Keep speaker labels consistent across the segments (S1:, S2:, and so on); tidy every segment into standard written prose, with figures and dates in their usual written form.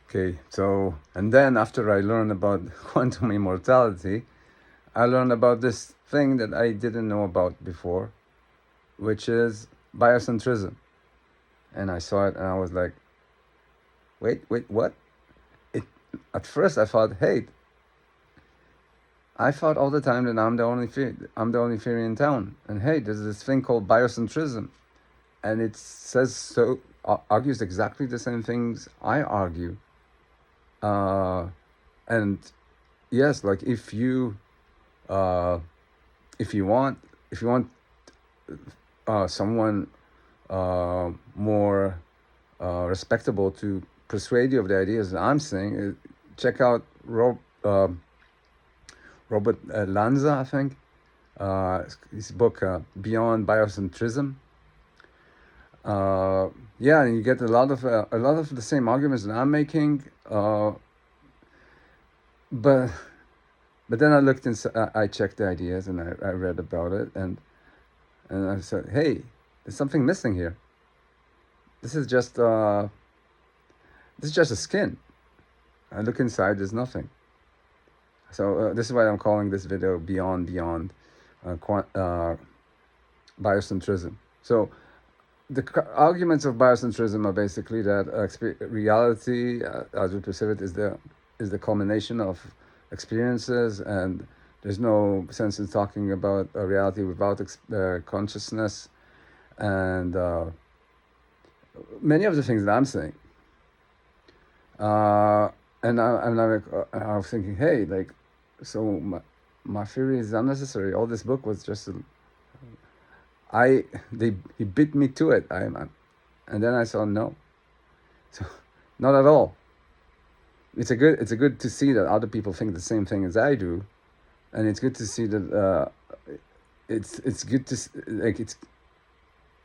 S1: Okay, so, and then after I learned about quantum immortality, I learned about this thing that I didn't know about before, which is biocentrism. And I saw it and I was like, wait, what? It, at first I thought, hey, I thought all the time that I'm the only theory in town. And hey, there's this thing called biocentrism. And it says so, argues exactly the same things I argue. Uh, and yes, like uh, if you want someone more respectable to persuade you of the ideas that I'm saying, check out Robert Lanza, I think, his book Beyond Biocentrism. Yeah, and you get a lot of the same arguments that I'm making, but then I looked inside, I checked the ideas and I read about it, and I said, hey, there's something missing here. This is just a skin. I look inside, there's nothing. So this is why I'm calling this video Beyond Biocentrism. So the arguments of biocentrism are basically that reality, as we perceive it, is the culmination of experiences, and there's no sense in talking about a reality without consciousness, and many of the things that I'm saying. I was thinking, hey, like, so my theory is unnecessary. All this book was just he beat me to it. And then I saw no, so not at all. It's a good to see that other people think the same thing as I do, and it's good to see that it's good to like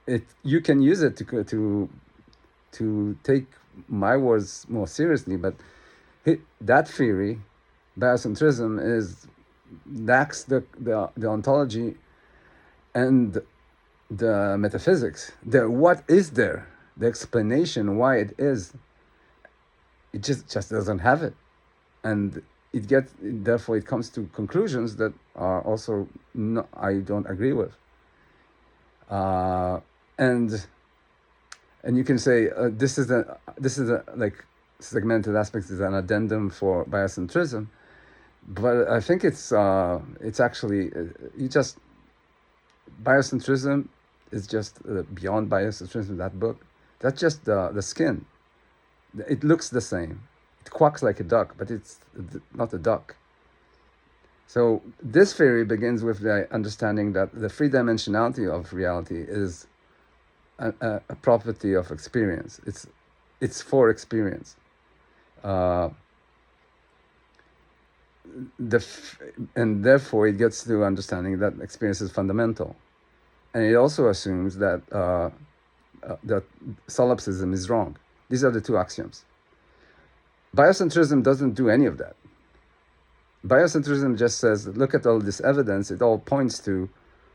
S1: it you can use it to take my words more seriously, but that theory, biocentrism, lacks the ontology and the metaphysics. The what is there, the explanation why it is. It just doesn't have it, and therefore it comes to conclusions that are also I don't agree with. And you can say this is a like segmented aspects is an addendum for biocentrism, but I think it's actually you just biocentrism is just beyond biocentrism. That book, that's just the skin. It looks the same. It quacks like a duck, but it's not a duck. So this theory begins with the understanding that the three-dimensionality of reality is a property of experience. It's for experience. And therefore it gets to understanding that experience is fundamental. And it also assumes that that solipsism is wrong. These are the two axioms. Biocentrism doesn't do any of that. Biocentrism just says, look at all this evidence. It all points to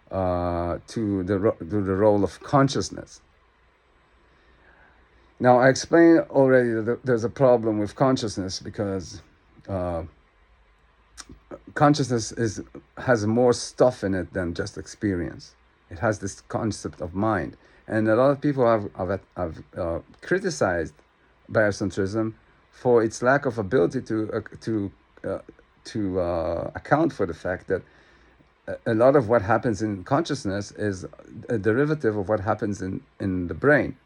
S1: the role of consciousness. Now, I explained already that there's a problem with consciousness because consciousness has more stuff in it than just experience. It has this concept of mind. And a lot of people have criticized biocentrism for its lack of ability to account for the fact that a lot of what happens in consciousness is a derivative of what happens in the brain.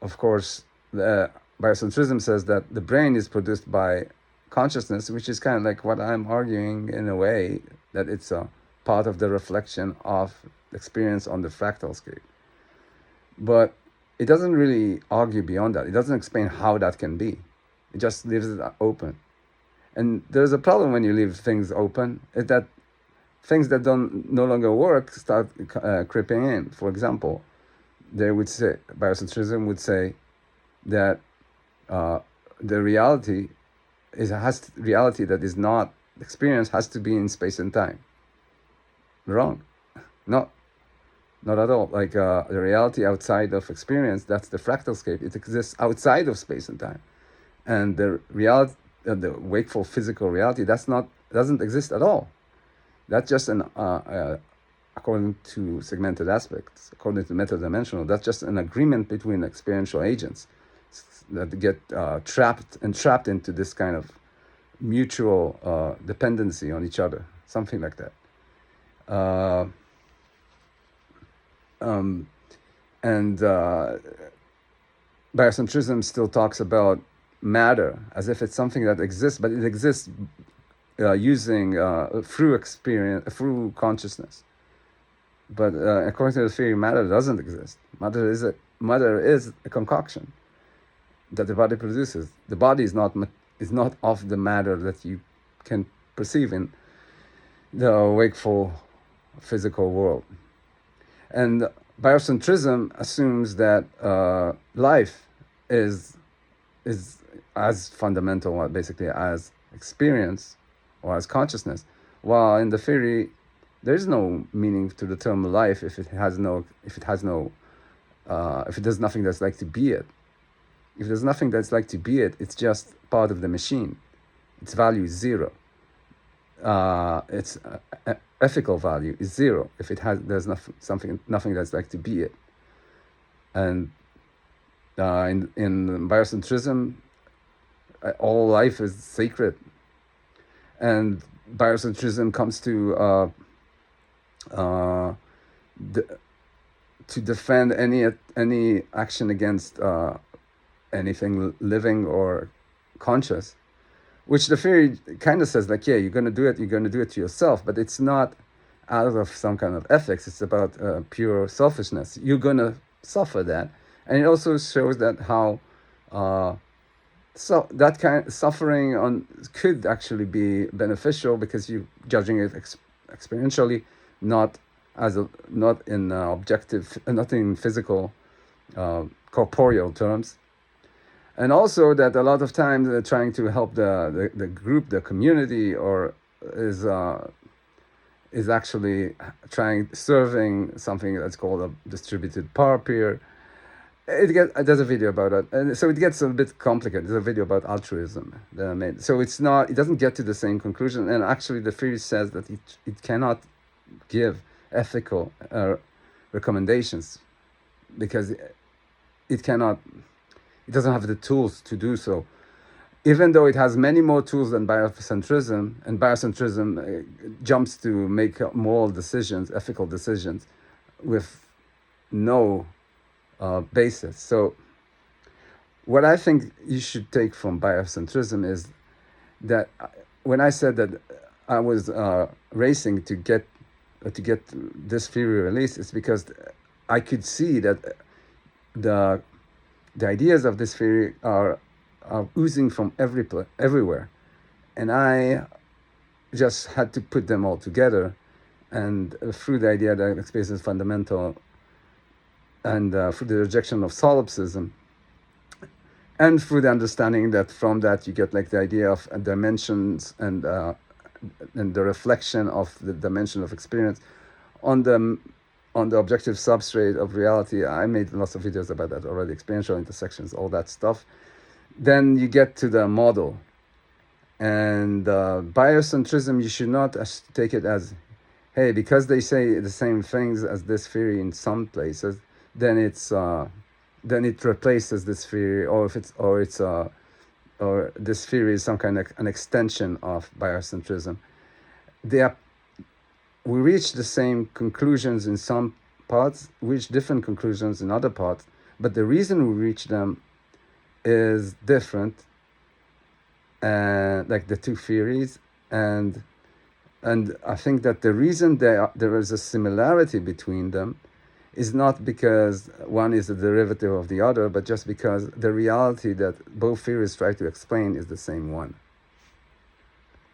S1: Of course, the biocentrism says that the brain is produced by consciousness, which is kind of like what I'm arguing in a way, that it's a part of the reflection of experience on the fractal scale. But it doesn't really argue beyond that. It doesn't explain how that can be. It just leaves it open. And there's a problem when you leave things open, is that things that no longer work start creeping in. For example, they would say, biocentrism would say that the reality reality that is not experience has to be in space and time. Wrong. Not at all. Like the reality outside of experience, that's the fractal scape. It exists outside of space and time. and the reality, the wakeful physical reality, doesn't exist at all. That's just according to segmented aspects, according to metadimensional, that's just an agreement between experiential agents that get trapped into this kind of mutual dependency on each other, something like that. And biocentrism still talks about matter as if it's something that exists, but it exists using through experience, through consciousness. But according to the theory, matter doesn't exist. Matter is a concoction that the body produces. The body is not of the matter that you can perceive in the wakeful physical world. And biocentrism assumes that life is as fundamental, basically, as experience or as consciousness, while in the theory there is no meaning to the term life if it does nothing that's like to be it. If there's nothing that's like to be it, it's just part of the machine. Its value is zero. Its ethical value is zero if there's nothing that's like to be it. And in biocentrism, all life is sacred, and biocentrism comes to defend any action against anything living or conscious, which the theory kind of says, like, yeah, you're going to do it to yourself, but it's not out of some kind of ethics. It's about pure selfishness. You're going to suffer that. And it also shows that how so that kind of suffering could actually be beneficial, because you're judging it experientially, not in objective, not in physical, corporeal terms. And also that a lot of times they're trying to help the group, the community, or is actually serving something that's called a distributed power peer. There's a video about it, and so it gets a bit complicated. There's a video about altruism that I made. So it doesn't get to the same conclusion, and actually the theory says that it cannot give ethical recommendations, because it doesn't have the tools to do so, even though it has many more tools than biocentrism, and biocentrism jumps to make moral decisions, ethical decisions, with no basis. So what I think you should take from biocentrism is that when I said that I was racing to get this theory released, it's because I could see that the ideas of this theory are oozing from everywhere, and I just had to put them all together, and through the idea that space is fundamental, and through the rejection of solipsism, and through the understanding that from that you get like the idea of dimensions and the reflection of the dimension of experience on the objective substrate of reality. I made lots of videos about that already, experiential intersections, all that stuff. Then you get to the model. And biocentrism, you should not take it as, hey, because they say the same things as this theory in some places, then it replaces this theory, or this theory is some kind of an extension of biocentrism. We reach the same conclusions in some parts, reach different conclusions in other parts, but the reason we reach them is different, like the two theories, and I think that the reason there is a similarity between them is not because one is a derivative of the other, but just because the reality that both theories try to explain is the same one.